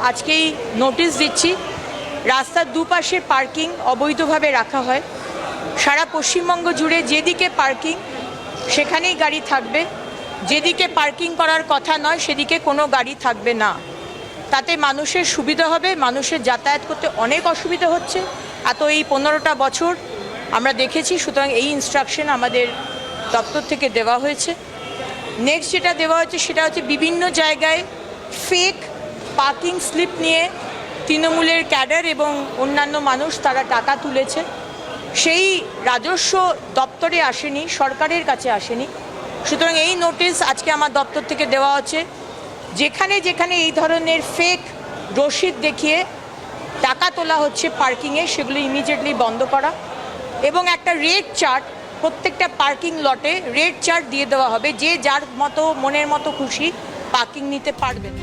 আজকেই নোটিশ দিচ্ছি, রাস্তার দুপাশে পার্কিং অবৈধভাবে রাখা হয়। সারা পশ্চিমবঙ্গ জুড়ে যেদিকে পার্কিং সেখানেই গাড়ি থাকবে, যেদিকে পার্কিং করার কথা নয় সেদিকে কোনো গাড়ি থাকবে না। তাতে মানুষের সুবিধা হবে, মানুষের যাতায়াত করতে অনেক অসুবিধা হচ্ছে। এই 15টা বছর আমরা দেখেছি, সুতরাং এই ইনস্ট্রাকশন আমাদের দপ্তর থেকে দেওয়া হয়েছে। নেক্সট যেটা দেওয়া হয়েছে সেটা হচ্ছে বিভিন্ন জায়গায় ফেক পার্কিং স্লিপ নিয়ে তৃণমূলের ক্যাডার এবং অন্যান্য মানুষ তারা টাকা তুলেছে। সেই রাজস্ব দপ্তরে আসেনি, সরকারের কাছে আসেনি। সুতরাং এই নোটিশ আজকে আমার দপ্তর থেকে দেওয়া হচ্ছে, যেখানে যেখানে এই ধরনের ফেক রসিদ দেখিয়ে টাকা তোলা হচ্ছে পার্কিংয়ে, সেগুলো ইমিডিয়েটলি বন্ধ করা এবং একটা রেট চার্ট প্রত্যেকটা পার্কিং লটে রেট চার্ট দিয়ে দেওয়া হবে, যে যার মতো মনের মতো খুশি পার্কিং নিতে পারবেন।